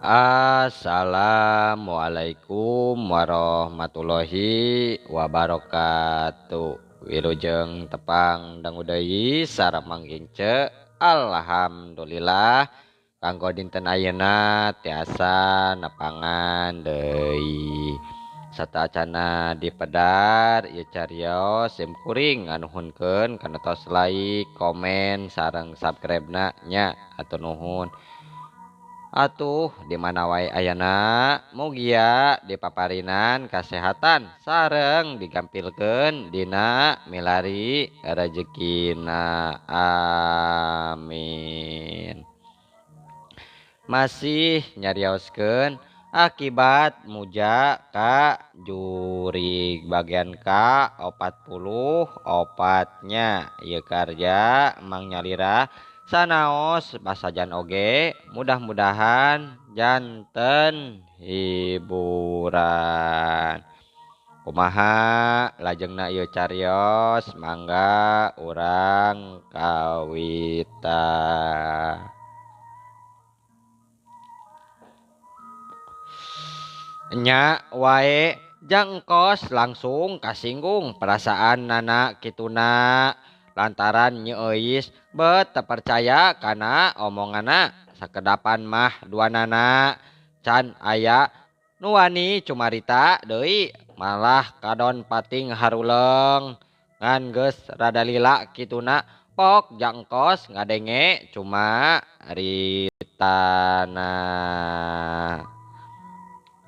Assalamualaikum warahmatullahi wabarakatuh. Wilujeng tepang dangu deui sareng mangging ce. Alhamdulillah kanggo dinten ayeuna tiasa nepangan deui. Satacana dipedar ieu cariyos sim kuring nganuhunkeun kana tos like, komen sareng subscribe-na nya atur nuhun. Atuh di mana wae ayana mugia dipaparinan kasehatan sareng digampilkeun dina milari rezekina amin. Masih nyarioskeun akibat muja ka jurig bagian ka 44 ieu karya Mang Nyalira sanaos pasajan oge mudah-mudahan janten hiburan. Kumaha lajengna ieu cariyos mangga urang kawita. Nya wae jangkos langsung kasinggung perasaan nana kituna lantaran nyeuis bet terpercaya kana omongana sakedapan mah dua nana can aya nu wani cumarita deui malah kadon pating haruleng ngan geus rada lila kituna pok jangkos ngadenge cuma ritana.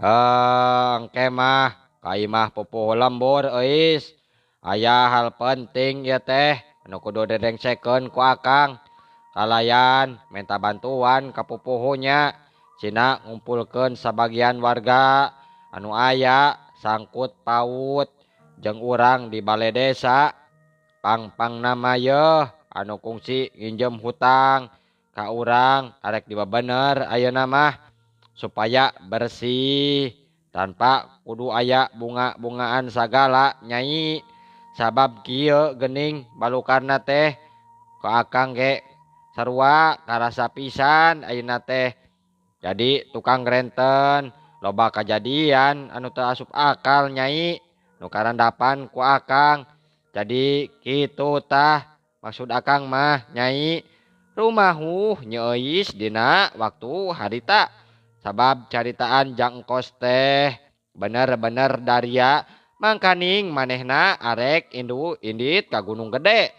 Engke mah kai mah pupuh lembur euis. Aya hal penting ieu teh anu kudu didengsekeun ku akang. Kalayan minta bantuan ka pupuhunya cina ngumpulkeun sabagian warga anu aya sangkut paut jeung urang di balai desa. Pang nama yeuh anu kungsi nginjem hutang ka urang arek dibabener ayeuna mah supaya bersih tanpa kudu aya bunga-bungaan sagala nyai sabab kieu geuning balukarna teh ku akang ge sarua karasa pisan ayeuna teh jadi tukang renten loba kajadian anu teu asup akal nyai nu karandapan ku akang jadi kitu tah maksud akang mah nyai rumahuh nyeuis dina waktu harita. Sabab caritaan jangkos teh bener-bener daria mangkaning manehna arek indu indit ka Gunung Gede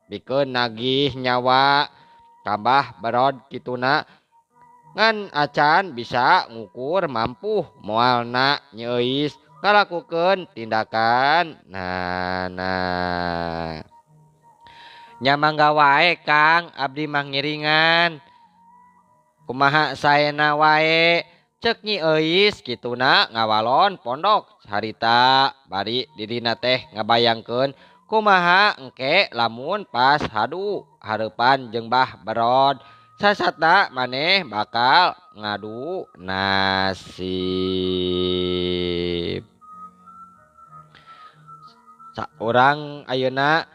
bikeun nagih nyawa tambah berod kituna ngan acan bisa ngukur mampu moalna nyeuis ngalakukeun tindakan nah nya mangga wae Kang abdi mah ngiringan. Kumaha saena wae ceuk Nyi Euis kituna ngawalon pondok harita bari didina teh ngabayangkeun kumaha engke lamun pas hadu hareupan jeung Mbah Berod sasatna maneh bakal ngadu nasib. Urang ayeuna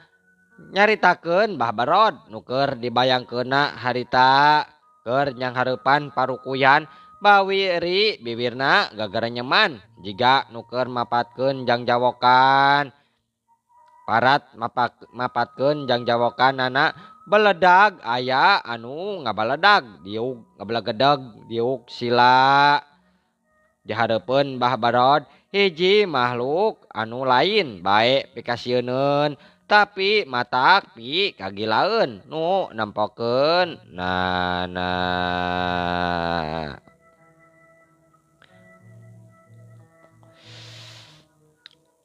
nyaritakeun Mbah Berod nu keur dibayangkeunna harita keur nyang hareupan parukuyan bawiri bibirna gagerenyeman jiga nu keur mapatkeun jangjawokan parat mapatkeun jangjawokanana beledag aya anu ngabaledag diuk ngabelegedeg diuk sila di hareupeun Mbah Barod hiji makhluk anu lain bae pikasieun tapi matak pi kagilaeun nu nempokeun nana.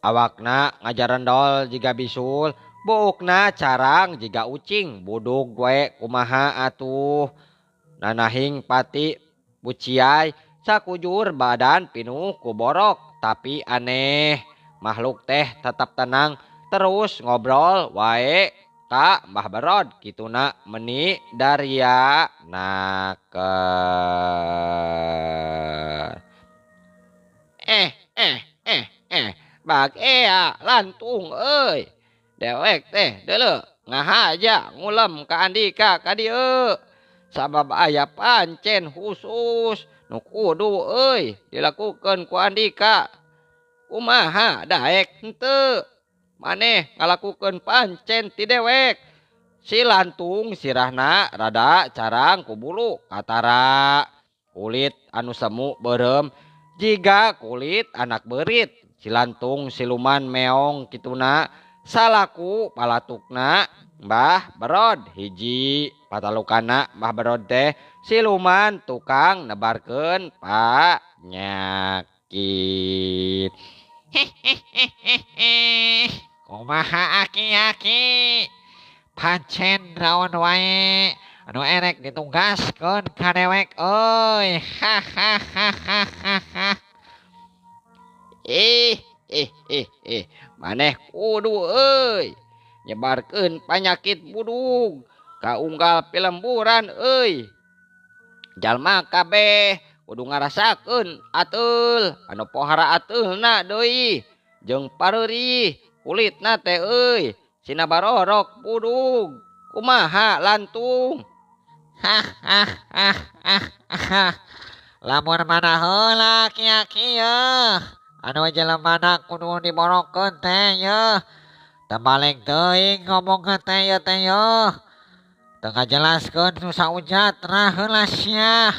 Awakna ngajarendol jiga bisul buukna carang jiga ucing budug we kumaha atuh nanahing pati buciai sakujur badan pinuh ku borok tapi aneh makhluk teh tetap tenang terus ngobrol wae ka Mbah Berod kituna meni daria naker. Bag ea lantung euy dewek teh deuleu ngahaja ngulem ka Andika ka dieu sabab aya pancen khusus nu kudu euy dilakukeun ku Andika. Kumaha daek henteu maneh ngalakukeun pancen ti dewek. Si lantung sirahna rada carang ku bulu katara kulit anu semu beureum jiga kulit anak beurit. Si lantung siluman meong kituna salaku palatukna Mbah Berod hiji patalukana Mbah Berod teh siluman tukang nebarkeun panyakit. Kumaha aki-aki pancen naon wae anu erek ditugaskeun ka dewek euy. Hahaha. Maneh kudu euy nyebarkeun panyakit budug ka unggal pilemburan euy. Jalma kabeh kudu ngarasakeun ateul anu pohara ateulna deui jeung pareurih kulitna teh euy sina barorok budug. Kumaha lantung? Lamun mana heula aki-aki yeuh anu jelemana kudu diborokeun teh yeuh tebalik teuing ngomongkeun teh yeuh teh yeuh teu ngajelaskeun nu saujat rah heula sia.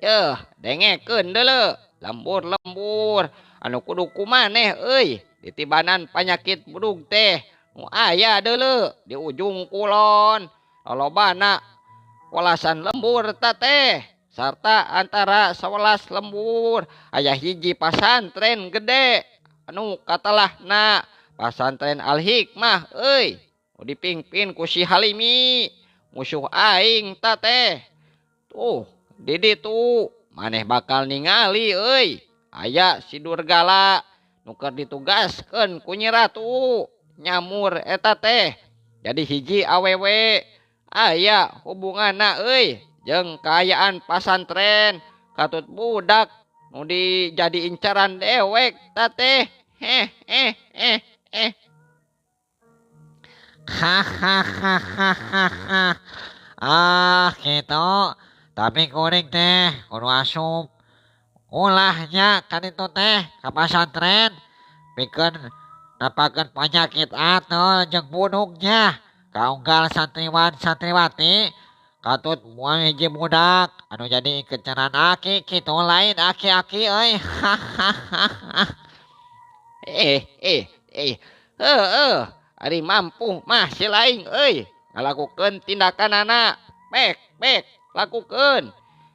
Yeuh dengekeun deuleu lembur-lembur anu kudu kumaneh euy ditibanan panyakit budug teh nu aya deuleu di ujung kulon lolobana welasan lembur eta teh sarta antara 11 lembur aya hiji pasantren gede anu katalahna pasantren Al Hikmah euy nu dipingpin ku si Halimi musuh aing ta teh. Tuh di ditu maneh bakal ningali euy aya si Durgala nu keur ditugaskeun ku Nyi Ratu nyamur eta teh jadi hiji awewe aya hubunganna euy jeung kaayaan pasantren katut budak nu dijadi incaran dewek ta teh. Gitu tapi kuring teh kudu asup ulahnya kan itu teh ka pasantren pikeun napakeun penyakit ateul jeung budugnya ka unggal santriwan santriwati katut moal hiji budak anu jadi kencaran aki kitu lain aki-aki euy. Ari mampu mah si laing euy ngalakukeun tindakanana pek lakukeun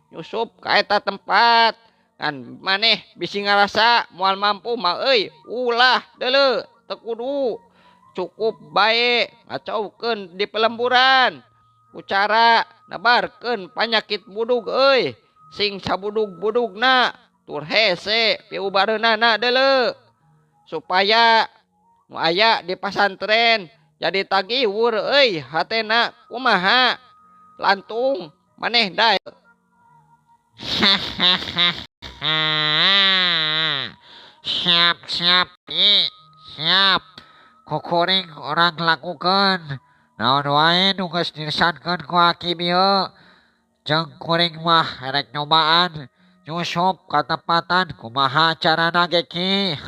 nyusup ka eta tempat kan maneh bisi ngarasa moal mampu mah euy ulah deuleu teu kudu cukup bae ngacaukeun di pelemburan ku cara nebarkeun panyakit budug euy sing sabudug-budugna tur hese piubareunana deuleu supaya nu aya di pasantren jadi tagiwur euy hatena. Kumaha lantung maneh dae? Siap siap kukuring orang lakukeun naon wae nu geus dirisankeun ku aki bieu jeung kuring mah erek nyobaan nyusup ka tempatan kumaha carana ge ki.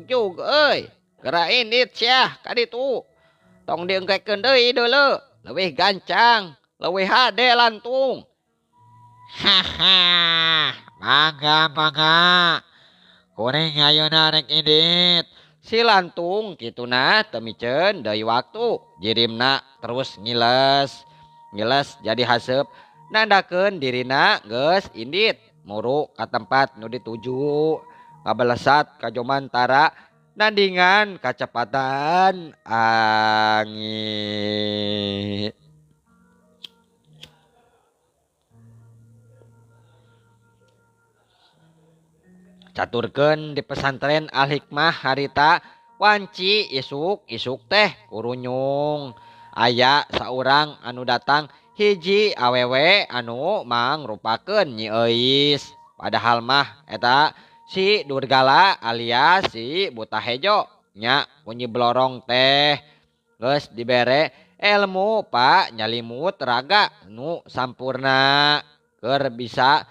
Jug euy geura indit sia ka ditu tong diengkekeun deui deuleu leuwih gancang leuwih hade lantung. Bangga kuring ayeuna rek indit. Si lantung kituna teu miceun deui waktu jirimna terus ngiles jadi haseup nandakeun dirina geus indit muru ka tempat nu dituju ngabalesat ka jomantara nandingan kacepatan angin. Caturkeun di pesantren Al Hikmah harita wanci isuk teh kurunyung aya saurang anu datang hiji awewe anu mangrupakeun Nyi Euis padahal mah eta si Durgala alias si Buta Hejo nya kunyi blorong teh geus dibere ilmu Pak nyalimut raga nu sampurna keur bisa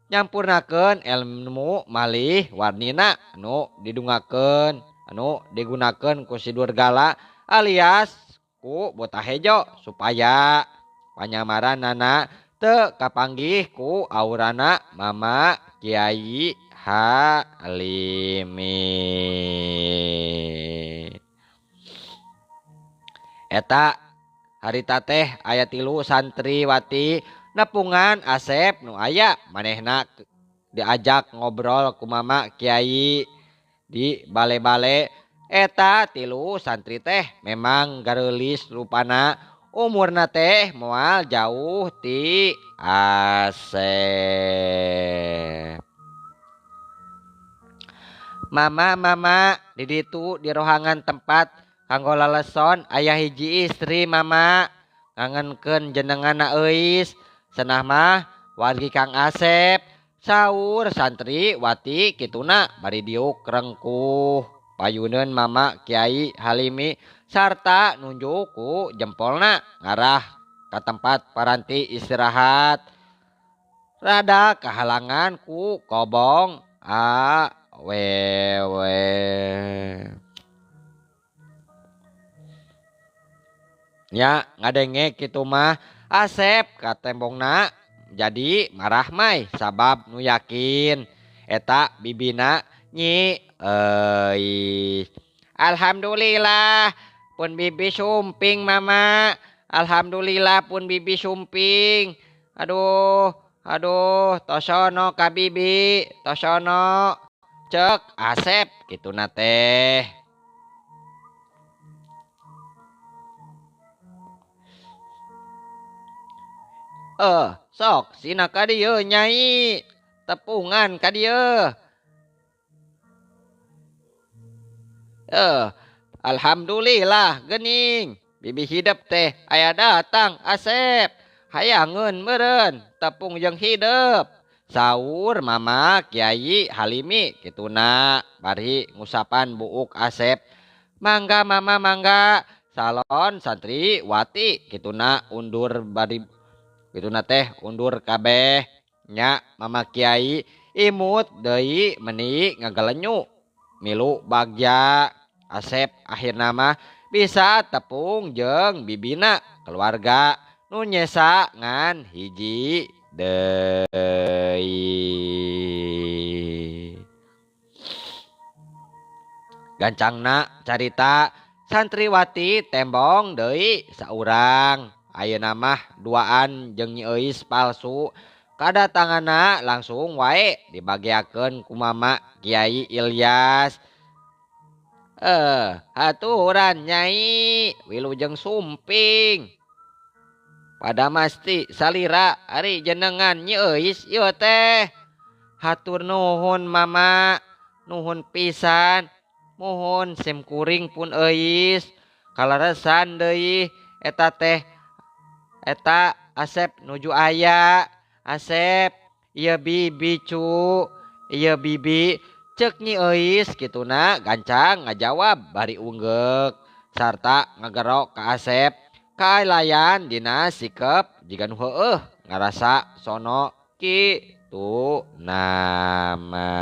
nyampurnakeun ilmu malih warnina anu didungakeun anu digunakeun ku si Durgala alias ku Buta Hejo supaya panyamaranana teu kapanggih ku aurana Mama Kiai Halimi. Eta harita teh aya 3 santriwati nepungan Asep nu aya manehna diajak ngobrol ku Mama Kiai di bale-bale. Eta 3 santri teh memang gareulis rupana umurna teh moal jauh ti Asep. Mama di ditu di rohangan tempat kanggo laleson aya hiji istri Mama ngangenkeun jenenganna euis cenah mah wargi Kang Asep saur santri wati kituna bari diuk rengkuh payuneun Mama Kiai Halimi sarta nunjuk ku jempolna ngarah ka tempat paranti istirahat rada kahalangan ku kobong awewe. Ya ngadenge kitu mah Asep ka tembongna jadi marah mai sabab nu yakin eta bibina nyi euy. Alhamdulillah pun bibi sumping Mama. Alhamdulillah pun bibi sumping. Aduh tosono ka bibi tosono cek Asep kituna teh. Sok sina ka dieu Nyai tepungan ka dieu. Alhamdulillah geuning bibi hidup teh aya datang Asep hayangeun meureun tepung jeung hidup saur Mama Kiai Halimi kituna bari ngusapan buuk Asep. Mangga Mama mangga salon santri wati kituna undur bari kituna teh undur kabeh nya Mama Kiai imut deui meuni ngagalenyu milu bagja. Asep akhirna mah bisa tepung jeung bibina keluarga nu nyesa ngan hiji deui. Gancangna carita santriwati tembong deui saurang ayeuna mah duaan jeung Nyi Euis palsu kadatanganna langsung wae dibagiakeun ku Mama Kiai Ilyas. Haturan Nyai wilujeng sumping pada masti salira ari jenengan Nyi Euis ieu teh. Hatur nuhun Mama nuhun pisan mohon simkuring pun Euis kaleresan deui eta teh eta Asep nuju aya. Asep ieu bibi cu ieu bibi cek Nyi Euis kituna gancang ngajawab bari unggek sarta ngagerok ka Asep kaelayan dina sikep jiga nu heueuh ngarasa sono kitu nama.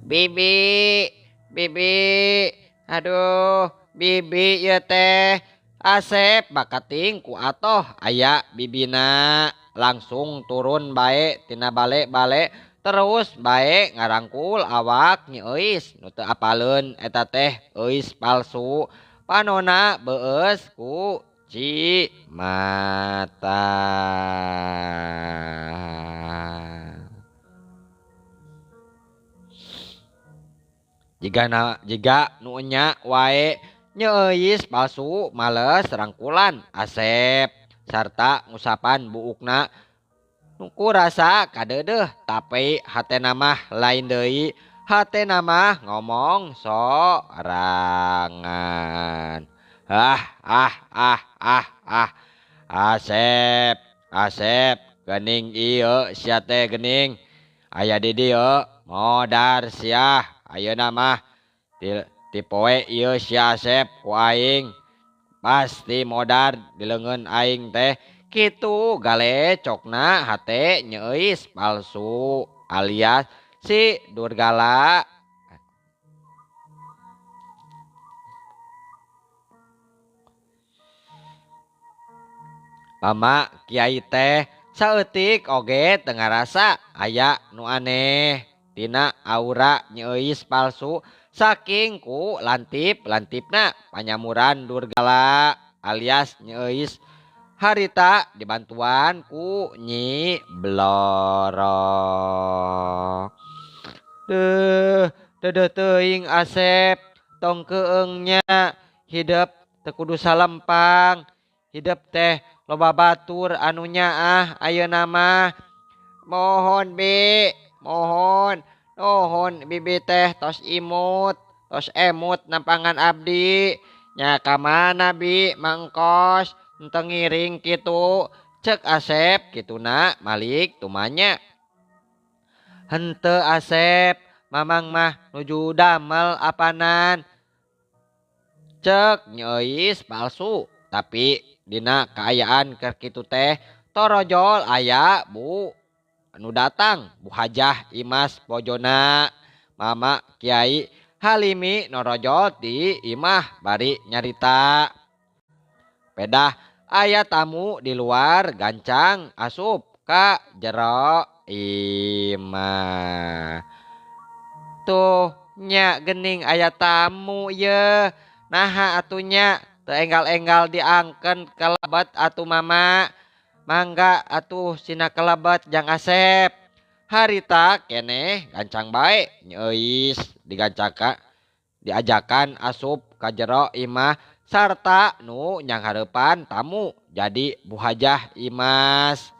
Bibi aduh bibi ieu teh Asep bakating ku atoh aya bibina langsung turun bae tina bale-bale terus bae ngarangkul awak Nyi Euis nu teu apaleun eta teh Euis palsu panona beueus ku Cimata. Jiga nu nya wae Nyi Euis palsu males rangkulan Asep sarta ngusapan buukna nuku rasa kadeudeuh tapi hatena mah lain deui hatena mah ngomong sorangan. Asep geuning ieu sia teh geuning aya di dieu modar siah ayeuna mah ti poe ieu si Asep ku aing pasti modar di leungeun aing teh kitu galecokna hate nyeuis palsu alias si Durgala. Mama Kiai teh saeutik oge teu ngarasa aya nu aneh tina aura nyeuis palsu saking ku lantipna panyamuran Durgala alias nyeuis harita dibantuan ku Nyi Bloro. Deuh teuing Asep tong keungnya hidup teu kudu salempang hidup teh loba batur anu nyaah ayeuna mah mohon bi mohon bibi teh tos imut tos emut nampangan abdi nya ka mana bi mangkos henteu ngiring kitu cek Asep kituna Malik tumanya. Henteu Asep mamang mah nuju damel apanan cek nyeuis palsu tapi dina kaayaan keur kitu teh torojol aya Bu anu datang Bu Hajah Imas bojona Mama Kiai Halimi norojol di imah bari nyarita pedah aya tamu di luar gancang asup ka jero imah. Tuh nya gening aya tamu ye naha atunya teu enggal-enggal diangken kelebet atuh mama mangga atuh sina kelebet jang Asep harita keneh gancang bae nyeuis diajakan asup ka jero imah sarta nu nyang hareupan tamu jadi Bu Hajah Imas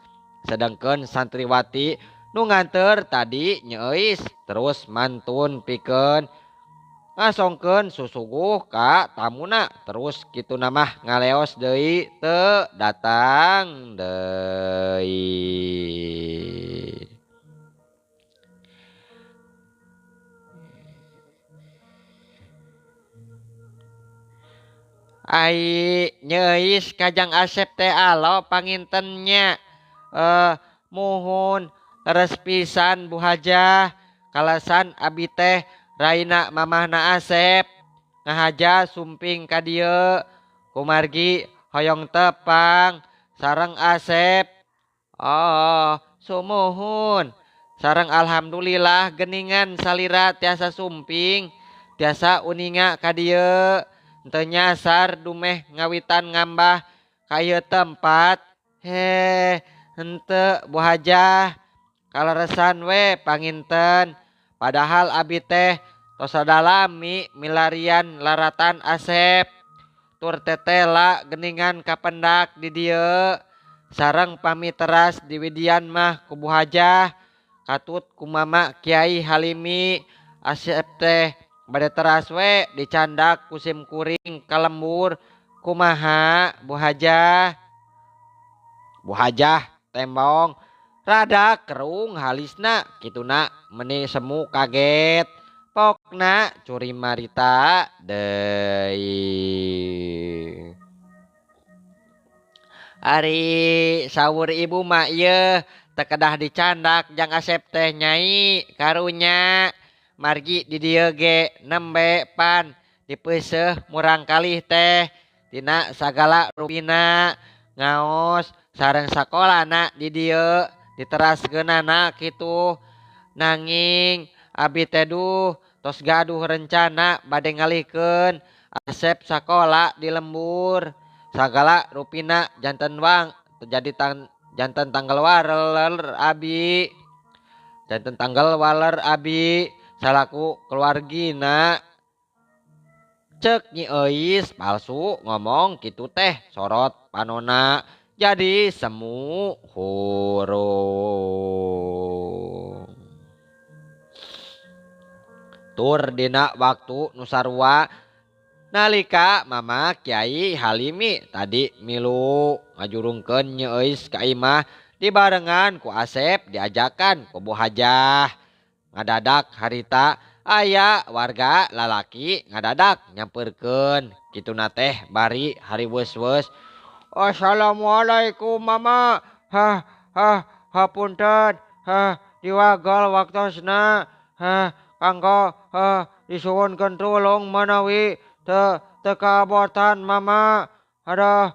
sedengkeun santriwati nu nganter tadi nyeuis terus mantun pikeun ngasongkeun susuguh ka tamuna terus kitu namah ngaleos deui teu datang deui. Ai nyeuis kajang Asep teh alo pangintennya muhun leres pisan Bu Hajah kalasan abi teh raina mamahna Asep ngahaja sumping ka dieu kumargi hoyong tepang sareng Asep. Oh sumuhun sareng alhamdulillah geningan salira tiasa sumping tiasa uninga ka dieu teu nyasar dumeh ngawitan ngambah ka ieu tempat he henteu Bu Hajah kaleresan we panginten padahal abi teh tos sadalami milarian laratan Asep tur tetela geningan kapendak di dieu sareng pami teras di Widian mah ku Bu Hajah katut ku Mama Kiai Halimi Asep teh bade teras we dicandak kusim kuring kalembur kumaha Bu Hajah. Bu Hajah tembong rada kerung halisna kituna meni semu kaget pokna curi marita deui. Ari sawur ibu mak ieu teu kedah dicandak jang Asep teh nyai karunya margi di dieu ge nembe pan dipeuseuh murang kalih teh tina sagala rupina ngaos sareng sakolana di dieu diteraskeunana kitu nanging abi teh duh tos gaduh rencana bade ngalihkeun Asep sakola di lembur sagala rupina janten janten tanggal waler abi salaku keluargina cek Nyi Euis palsu ngomong kitu teh sorot panona jadi semu hurung tur dina waktu nu sarua nalika Mama Kiai Halimi tadi milu ngajurungkeun Nyi Euis ka imah dibarengan ku Asep diajakan ku Bu Hajah ngadadak harita aya warga lalaki ngadadak nyamperkeun kituna teh bari hari weus-weus. Assalamualaikum mama. Hah, hapunten. Diwagal waktosna. Kanggo disuwunkeun tulung menawi teu kabotan mama. Aduh,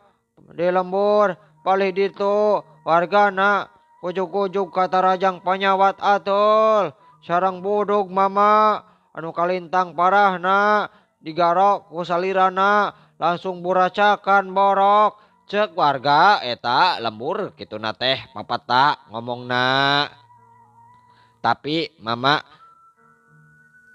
di lembur palih ditu wargana ujug-ujug kata rajang panyawat atul. Sareng budug mama anu kalintang parahna digarok ku salirana langsung buracakan borok. Cek warga eta lembur kituna teh papata ngomongna. Tapi mama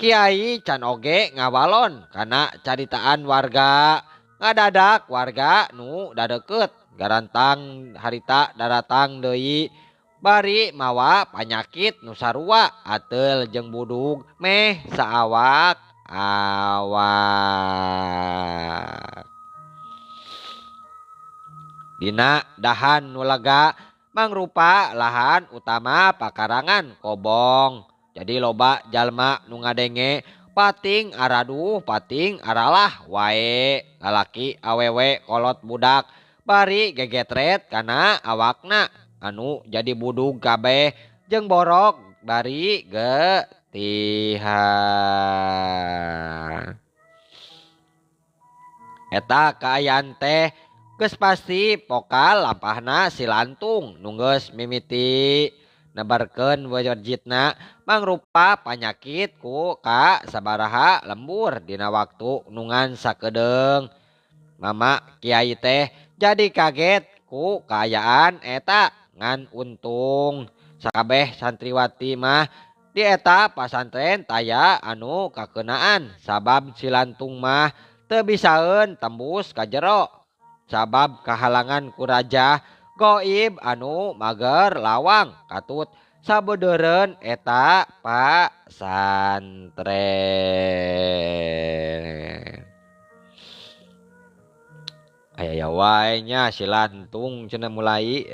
Kiai can oge ngawalon kana caritaan warga. Ngadadak warga nu dadeket garantang harita daratang deui bari mawa panyakit nu sarua ateul jeung budug meh saawak awak. Dina dahan nu lega mangrupa lahan utama pakarangan Kobong. Jadi loba jalma nu ngadenge pating araduh pating aralah wae lalaki awewe kolot budak bari gegetret kana awakna anu jadi budug kabeh jeung borok bari getihan. Eta kaayaan teh geus pasti pokal lampahna si lantung nu geus mimiti nebarkeun wajidna mangrupa panyakit ku ka sabaraha lembur dina waktu nungan sakedeung. Mama Kiai teh jadi kaget ku kaayaan eta ngan untung sakabeh santriwati mah di eta pasantren taya anu kakeunaan sabab si lantung mah teu bisaeun tembus ka jero. Sabab kahalangan ku raja goib anu mager lawang katut sabeudeureun eta pasantren. Aya wae nya si lantung cenah mulai.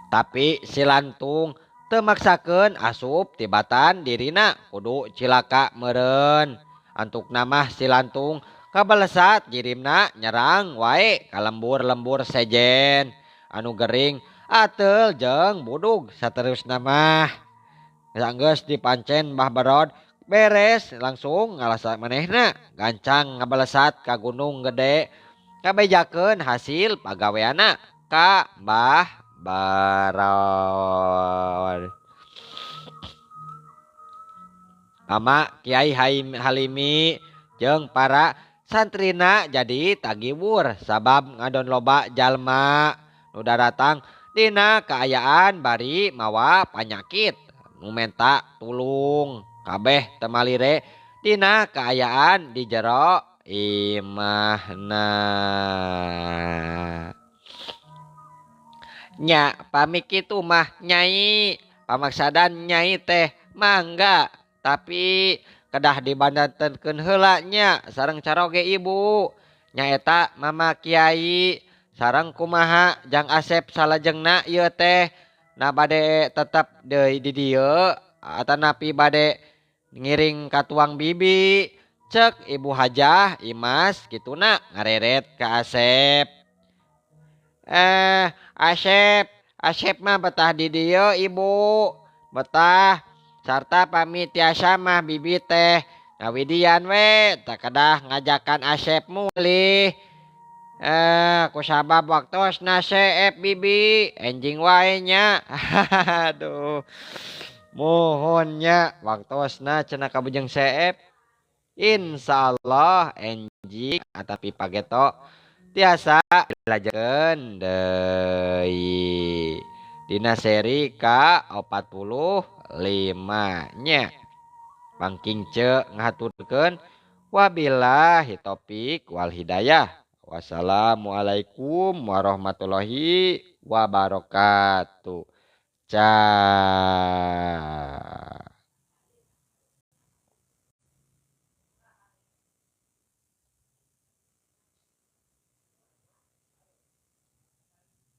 Tapi si lantung teu maksakeun asup tibatan dirina kudu cilaka meureun. Antukna mah si lantung kabalesat jirimna nyerang wae ka lembur-lembur sejen anu gering ateul jeung budug saterusna mah. Sanggeus dipancen Mbah Barod beres langsung ngalasa manehna gancang ngabalesat ka Gunung Gede kabejakeun hasil pagaweana ka Mbah Barod. Mama Kiai Halimi jeung para santrina jadi tagibur sabab ngadon loba jalma nu daratang dina kaayaan bari mawa panyakit nu menta tulung kabeh teu malire dina kaayaan di jero imahna. Nya pami kitu mah nyai pamaksadan nyai teh mangga tapi kedah dibandatenkeun heula nya sareng caroge ibu nyaeta Mama Kiai sareng kumaha Jang Asep salajengna ieu teh na bade tetep deui di dieu atanapi bade ngiring ka tuang bibi cek Ibu Hajah Imas kituna ngareret ka Asep. Asep mah betah di dieu ibu betah sarta pamit tiasa mah bibi teh ngawidian we tak kedah ngajakan Asep mulih kusabab waktosna seep bibi enjing wae nya. Aduh mohon nya waktosna cenah kabujeng seep insyaallah enjing atapi pageto tiasa dilajekeun deui dina seri ka-45 nya. Pangking ce ngahaturkeun wabillahi taufik wal hidayah. Wassalamualaikum warahmatullahi wabarakatuh. Cah.